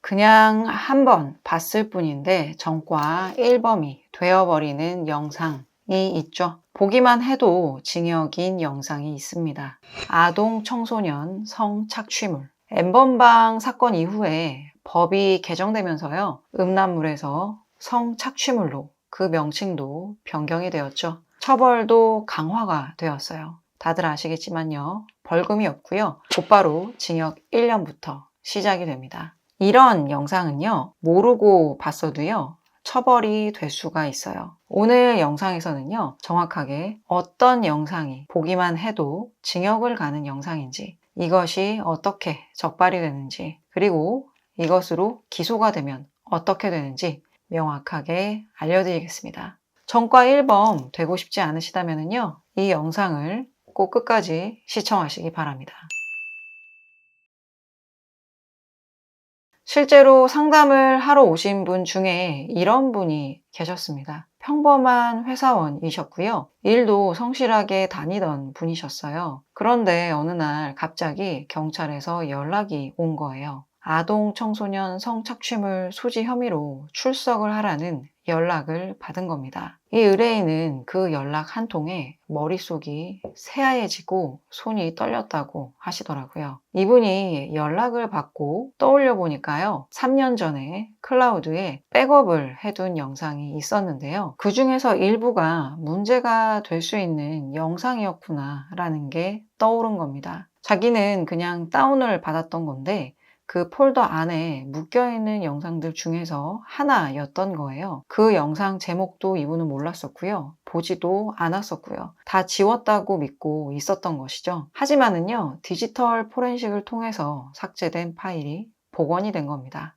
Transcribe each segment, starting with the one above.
그냥 한 번 봤을 뿐인데 전과 1범이 되어버리는 영상이 있죠. 보기만 해도 징역인 영상이 있습니다. 아동 청소년 성착취물. N번방 사건 이후에 법이 개정되면서요. 음란물에서 성착취물로 그 명칭도 변경이 되었죠. 처벌도 강화가 되었어요. 다들 아시겠지만요. 벌금이 없고요. 곧바로 징역 1년부터 시작이 됩니다. 이런 영상은요, 모르고 봤어도요, 처벌이 될 수가 있어요. 오늘 영상에서는요, 정확하게 어떤 영상이 보기만 해도 징역을 가는 영상인지, 이것이 어떻게 적발이 되는지, 그리고 이것으로 기소가 되면 어떻게 되는지 명확하게 알려드리겠습니다. 전과 1범 되고 싶지 않으시다면요, 이 영상을 꼭 끝까지 시청하시기 바랍니다. 실제로 상담을 하러 오신 분 중에 이런 분이 계셨습니다. 평범한 회사원이셨고요. 일도 성실하게 다니던 분이셨어요. 그런데 어느 날 갑자기 경찰에서 연락이 온 거예요. 아동 청소년 성착취물 소지 혐의로 출석을 하라는 연락을 받은 겁니다. 이 의뢰인은 그 연락 한 통에 머릿속이 새하얘지고 손이 떨렸다고 하시더라고요. 이분이 연락을 받고 떠올려 보니까요. 3년 전에 클라우드에 백업을 해둔 영상이 있었는데요. 그 중에서 일부가 문제가 될 수 있는 영상이었구나 라는 게 떠오른 겁니다. 자기는 그냥 다운을 받았던 건데 그 폴더 안에 묶여있는 영상들 중에서 하나였던 거예요. 그 영상 제목도 이분은 몰랐었고요. 보지도 않았었고요. 다 지웠다고 믿고 있었던 것이죠. 하지만은요, 디지털 포렌식을 통해서 삭제된 파일이 복원이 된 겁니다.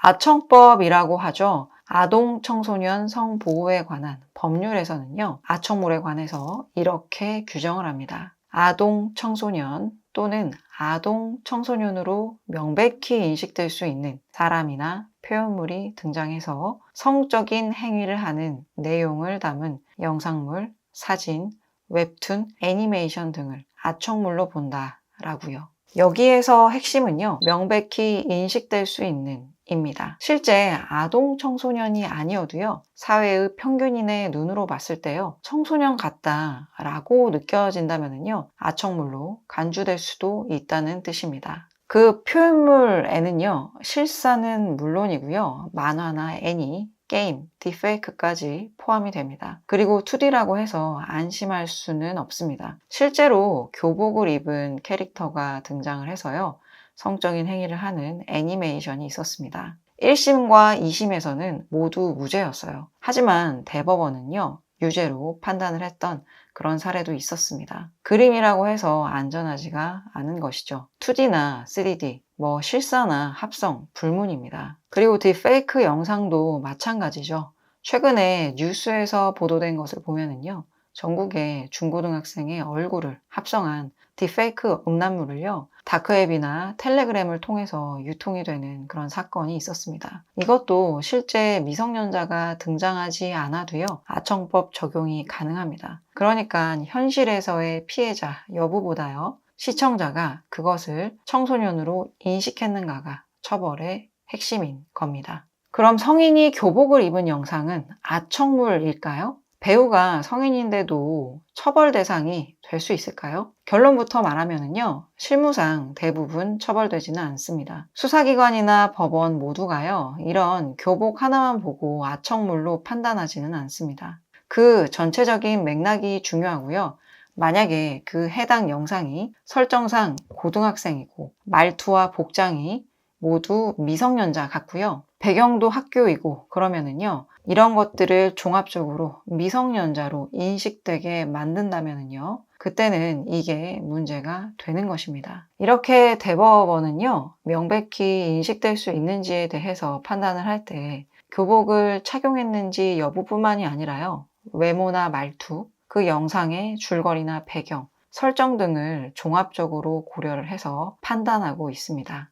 아청법이라고 하죠. 아동 청소년 성보호에 관한 법률에서는요, 아청물에 관해서 이렇게 규정을 합니다. 아동 청소년 또는 아동 청소년으로 명백히 인식될 수 있는 사람이나 표현물이 등장해서 성적인 행위를 하는 내용을 담은 영상물, 사진, 웹툰, 애니메이션 등을 아청물로 본다라고요. 여기에서 핵심은요, 명백히 인식될 수 있는 입니다. 실제 아동 청소년이 아니어도요, 사회의 평균인의 눈으로 봤을 때요, 청소년 같다 라고 느껴진다면요, 아청물로 간주될 수도 있다는 뜻입니다. 그 표현물에는요, 실사는 물론이고요, 만화나 애니, 게임, 딥페이크까지 포함이 됩니다. 그리고 2D라고 해서 안심할 수는 없습니다. 실제로 교복을 입은 캐릭터가 등장을 해서요. 성적인 행위를 하는 애니메이션이 있었습니다. 1심과 2심에서는 모두 무죄였어요. 하지만 대법원은요. 유죄로 판단을 했던 그런 사례도 있었습니다. 그림이라고 해서 안전하지가 않은 것이죠. 2D나 3D, 실사나 합성, 불문입니다. 그리고 딥페이크 영상도 마찬가지죠. 최근에 뉴스에서 보도된 것을 보면은요. 전국의 중고등학생의 얼굴을 합성한 딥페이크 음란물을요. 다크웹이나 텔레그램을 통해서 유통이 되는 그런 사건이 있었습니다. 이것도 실제 미성년자가 등장하지 않아도요. 아청법 적용이 가능합니다. 그러니까 현실에서의 피해자 여부보다요. 시청자가 그것을 청소년으로 인식했는가가 처벌의 핵심인 겁니다. 그럼 성인이 교복을 입은 영상은 아청물일까요? 배우가 성인인데도 처벌 대상이 될 수 있을까요? 결론부터 말하면요. 실무상 대부분 처벌되지는 않습니다. 수사기관이나 법원 모두가요. 이런 교복 하나만 보고 아청물로 판단하지는 않습니다. 그 전체적인 맥락이 중요하고요. 만약에 그 해당 영상이 설정상 고등학생이고 말투와 복장이 모두 미성년자 같고요. 배경도 학교이고 그러면은요. 이런 것들을 종합적으로 미성년자로 인식되게 만든다면요. 그때는 이게 문제가 되는 것입니다. 이렇게 대법원은요. 명백히 인식될 수 있는지에 대해서 판단을 할 때 교복을 착용했는지 여부뿐만이 아니라요. 외모나 말투, 그 영상의 줄거리나 배경, 설정 등을 종합적으로 고려를 해서 판단하고 있습니다.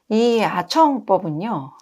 이 아청법은요,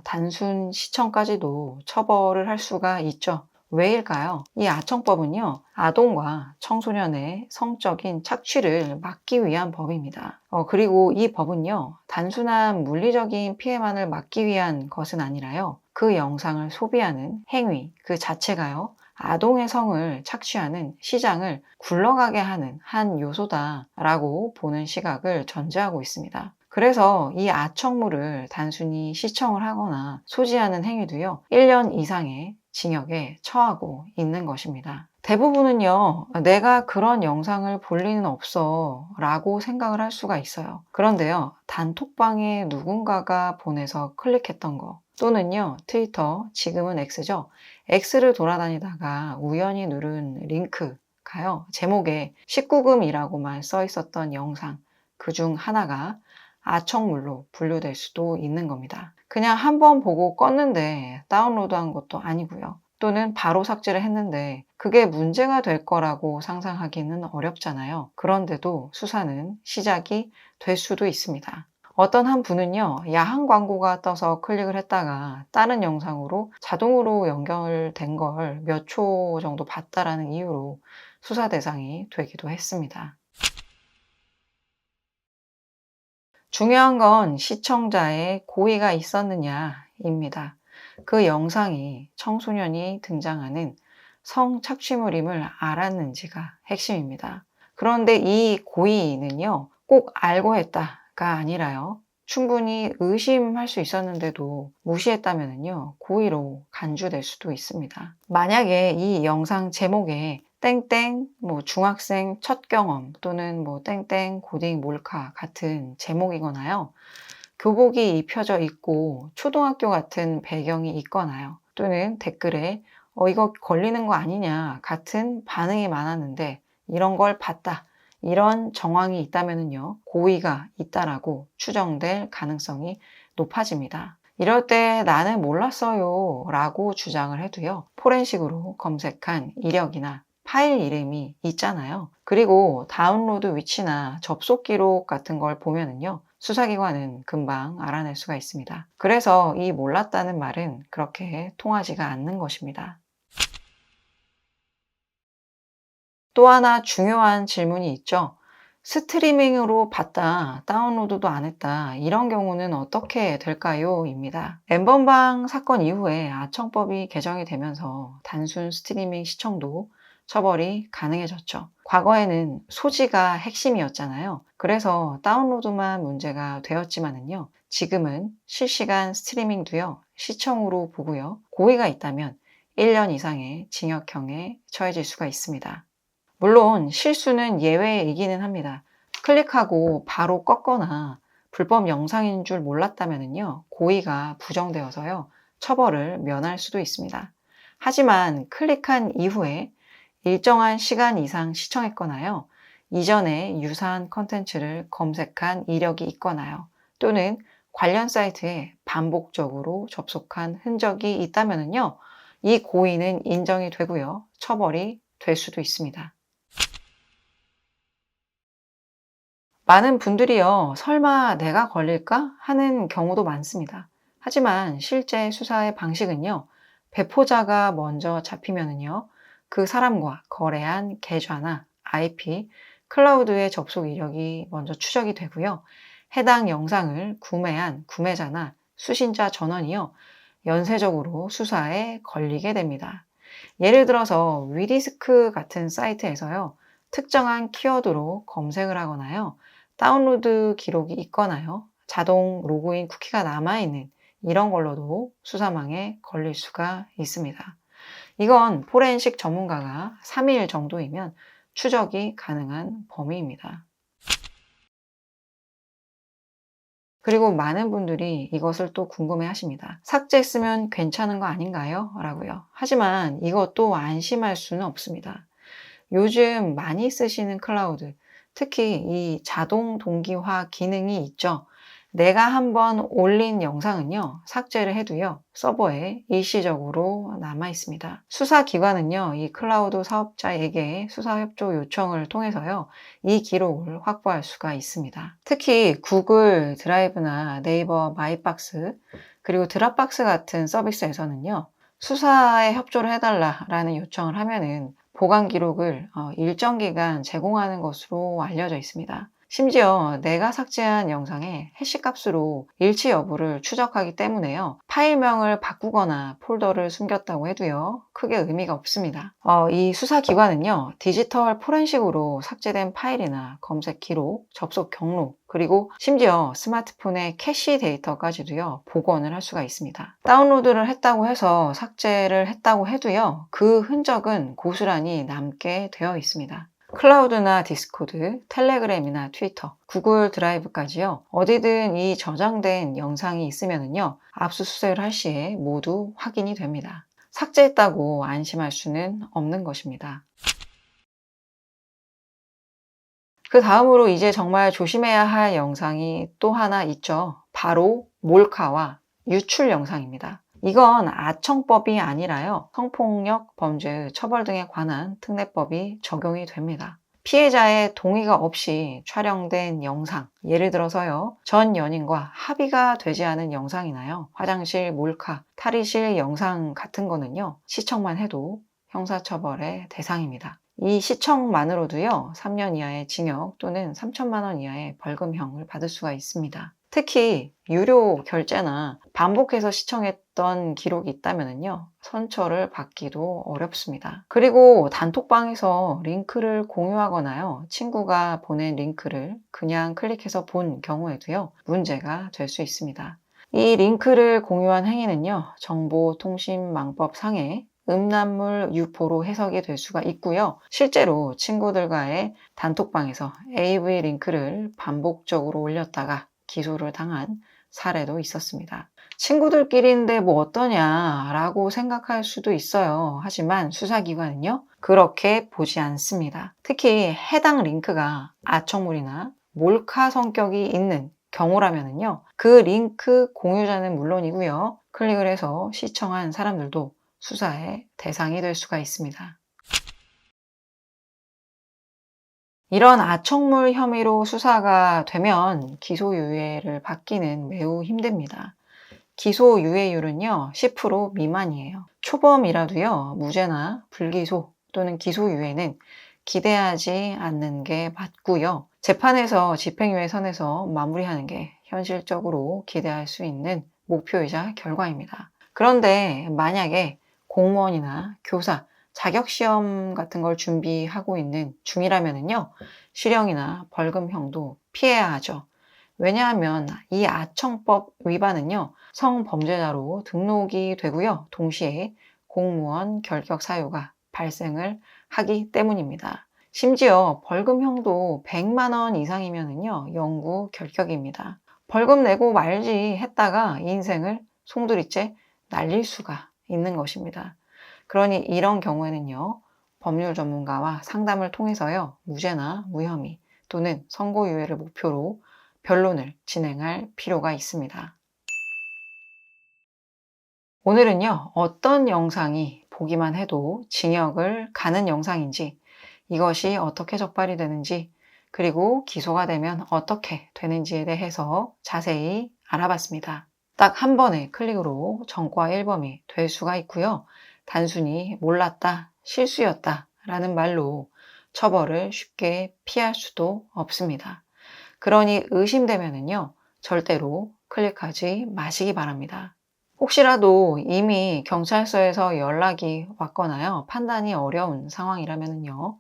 단순 시청까지도 처벌을 할 수가 있죠. 왜일까요? 이 아청법은요, 아동과 청소년의 성적인 착취를 막기 위한 법입니다. 그리고 이 법은요, 단순한 물리적인 피해만을 막기 위한 것은 아니라요, 그 영상을 소비하는 행위 그 자체가요, 아동의 성을 착취하는 시장을 굴러가게 하는 한 요소다라고 보는 시각을 전제하고 있습니다. 그래서 이 아청물을 단순히 시청을 하거나 소지하는 행위도요, 1년 이상의 징역에 처하고 있는 것입니다. 대부분은요, 내가 그런 영상을 볼 리는 없어 라고 생각을 할 수가 있어요. 그런데요, 단톡방에 누군가가 보내서 클릭했던 거, 또는요, 트위터, 지금은 X죠. X를 돌아다니다가 우연히 누른 링크가요, 제목에 19금이라고만 써 있었던 영상, 그중 하나가 아청물로 분류될 수도 있는 겁니다. 그냥 한번 보고 껐는데 다운로드한 것도 아니고요. 또는 바로 삭제를 했는데 그게 문제가 될 거라고 상상하기는 어렵잖아요. 그런데도 수사는 시작이 될 수도 있습니다. 어떤 한 분은요, 야한 광고가 떠서 클릭을 했다가 다른 영상으로 자동으로 연결된 걸 몇 초 정도 봤다라는 이유로 수사 대상이 되기도 했습니다. 중요한 건 시청자의 고의가 있었느냐입니다. 그 영상이 청소년이 등장하는 성착취물임을 알았는지가 핵심입니다. 그런데 이 고의는요, 꼭 알고 했다가 아니라요, 충분히 의심할 수 있었는데도 무시했다면요, 고의로 간주될 수도 있습니다. 만약에 이 영상 제목에 땡땡 중학생 첫 경험 또는 땡땡 고딩 몰카 같은 제목이거나요, 교복이 입혀져 있고 초등학교 같은 배경이 있거나요, 또는 댓글에 이거 걸리는 거 아니냐 같은 반응이 많았는데 이런 걸 봤다, 이런 정황이 있다면요, 고의가 있다라고 추정될 가능성이 높아집니다. 이럴 때 나는 몰랐어요 라고 주장을 해도요, 포렌식으로 검색한 이력이나 파일 이름이 있잖아요. 그리고 다운로드 위치나 접속 기록 같은 걸 보면은요, 수사기관은 금방 알아낼 수가 있습니다. 그래서 이 몰랐다는 말은 그렇게 통하지가 않는 것입니다. 또 하나 중요한 질문이 있죠. 스트리밍으로 봤다, 다운로드도 안 했다, 이런 경우는 어떻게 될까요? 입니다. 엠번방 사건 이후에 아청법이 개정이 되면서 단순 스트리밍 시청도 처벌이 가능해졌죠. 과거에는 소지가 핵심이었잖아요. 그래서 다운로드만 문제가 되었지만은요, 지금은 실시간 스트리밍도요, 시청으로 보고요, 고의가 있다면 1년 이상의 징역형에 처해질 수가 있습니다. 물론 실수는 예외이기는 합니다. 클릭하고 바로 껐거나 불법 영상인 줄 몰랐다면요, 고의가 부정되어서요, 처벌을 면할 수도 있습니다. 하지만 클릭한 이후에 일정한 시간 이상 시청했거나요, 이전에 유사한 컨텐츠를 검색한 이력이 있거나요, 또는 관련 사이트에 반복적으로 접속한 흔적이 있다면요, 이 고의는 인정이 되고요, 처벌이 될 수도 있습니다. 많은 분들이요, 설마 내가 걸릴까? 하는 경우도 많습니다. 하지만 실제 수사의 방식은요, 배포자가 먼저 잡히면은요, 그 사람과 거래한 계좌나 IP, 클라우드의 접속 이력이 먼저 추적이 되고요, 해당 영상을 구매한 구매자나 수신자 전원이요, 연쇄적으로 수사에 걸리게 됩니다. 예를 들어서 위디스크 같은 사이트에서요, 특정한 키워드로 검색을 하거나요, 다운로드 기록이 있거나요, 자동 로그인 쿠키가 남아있는 이런 걸로도 수사망에 걸릴 수가 있습니다. 이건 포렌식 전문가가 3일 정도이면 추적이 가능한 범위입니다. 그리고 많은 분들이 이것을 또 궁금해 하십니다. 삭제했으면 괜찮은 거 아닌가요? 라고요. 하지만 이것도 안심할 수는 없습니다. 요즘 많이 쓰시는 클라우드, 특히 이 자동 동기화 기능이 있죠. 내가 한번 올린 영상은요, 삭제를 해도요, 서버에 일시적으로 남아 있습니다. 수사기관은요, 이 클라우드 사업자에게 수사협조 요청을 통해서요, 이 기록을 확보할 수가 있습니다. 특히 구글 드라이브나 네이버 마이박스, 그리고 드랍박스 같은 서비스에서는요, 수사에 협조를 해달라라는 요청을 하면은 보관 기록을 일정 기간 제공하는 것으로 알려져 있습니다. 심지어 내가 삭제한 영상의 해시 값으로 일치 여부를 추적하기 때문에요. 파일명을 바꾸거나 폴더를 숨겼다고 해도요. 크게 의미가 없습니다. 이 수사기관은요. 디지털 포렌식으로 삭제된 파일이나 검색 기록, 접속 경로, 그리고 심지어 스마트폰의 캐시 데이터까지도요. 복원을 할 수가 있습니다. 다운로드를 했다고 해서 삭제를 했다고 해도요. 그 흔적은 고스란히 남게 되어 있습니다. 클라우드나 디스코드, 텔레그램이나 트위터, 구글 드라이브까지요. 어디든 이 저장된 영상이 있으면은요. 압수수색을 할 시에 모두 확인이 됩니다. 삭제했다고 안심할 수는 없는 것입니다. 그 다음으로 이제 정말 조심해야 할 영상이 또 하나 있죠. 바로 몰카와 유출 영상입니다. 이건 아청법이 아니라요. 성폭력, 범죄의 처벌 등에 관한 특례법이 적용이 됩니다. 피해자의 동의가 없이 촬영된 영상, 예를 들어서요. 전 연인과 합의가 되지 않은 영상이나요. 화장실 몰카, 탈의실 영상 같은 거는요. 시청만 해도 형사처벌의 대상입니다. 이 시청만으로도요. 3년 이하의 징역 또는 3천만 원 이하의 벌금형을 받을 수가 있습니다. 특히 유료 결제나 반복해서 시청했던 기록이 있다면요. 선처를 받기도 어렵습니다. 그리고 단톡방에서 링크를 공유하거나요. 친구가 보낸 링크를 그냥 클릭해서 본 경우에도요. 문제가 될 수 있습니다. 이 링크를 공유한 행위는요. 정보통신망법 상의 음란물 유포로 해석이 될 수가 있고요. 실제로 친구들과의 단톡방에서 AV 링크를 반복적으로 올렸다가 기소를 당한 사례도 있었습니다. 친구들끼리인데 뭐 어떠냐라고 생각할 수도 있어요. 하지만 수사기관은요, 그렇게 보지 않습니다. 특히 해당 링크가 아청물이나 몰카 성격이 있는 경우라면요, 그 링크 공유자는 물론이고요, 클릭을 해서 시청한 사람들도 수사의 대상이 될 수가 있습니다. 이런 아청물 혐의로 수사가 되면 기소유예를 받기는 매우 힘듭니다. 기소유예율은요, 10% 미만이에요. 초범이라도요, 무죄나 불기소 또는 기소유예는 기대하지 않는 게 맞고요. 재판에서 집행유예 선에서 마무리하는 게 현실적으로 기대할 수 있는 목표이자 결과입니다. 그런데 만약에 공무원이나 교사, 자격시험 같은 걸 준비하고 있는 중이라면요, 실형이나 벌금형도 피해야 하죠. 왜냐하면 이 아청법 위반은요, 성범죄자로 등록이 되고요, 동시에 공무원 결격 사유가 발생을 하기 때문입니다. 심지어 벌금형도 100만 원 이상이면요, 영구 결격입니다. 벌금 내고 말지 했다가 인생을 송두리째 날릴 수가 있는 것입니다. 그러니 이런 경우에는요, 법률 전문가와 상담을 통해서요, 무죄나 무혐의 또는 선고유예를 목표로 변론을 진행할 필요가 있습니다. 오늘은요, 어떤 영상이 보기만 해도 징역을 가는 영상인지, 이것이 어떻게 적발이 되는지, 그리고 기소가 되면 어떻게 되는지에 대해서 자세히 알아봤습니다. 딱 한 번의 클릭으로 전과 1범이 될 수가 있고요. 단순히 몰랐다, 실수였다 라는 말로 처벌을 쉽게 피할 수도 없습니다. 그러니 의심되면은요, 절대로 클릭하지 마시기 바랍니다. 혹시라도 이미 경찰서에서 연락이 왔거나요, 판단이 어려운 상황이라면요,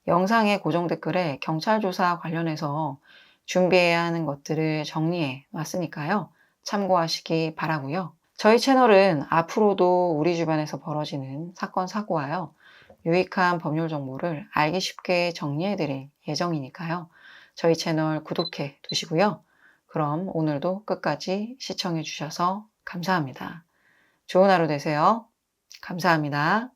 영상의 고정 댓글에 경찰 조사 관련해서 준비해야 하는 것들을 정리해 놨으니까요, 참고하시기 바라고요. 저희 채널은 앞으로도 우리 주변에서 벌어지는 사건, 사고와요, 유익한 법률 정보를 알기 쉽게 정리해 드릴 예정이니까요. 저희 채널 구독해 두시고요. 그럼 오늘도 끝까지 시청해 주셔서 감사합니다. 좋은 하루 되세요. 감사합니다.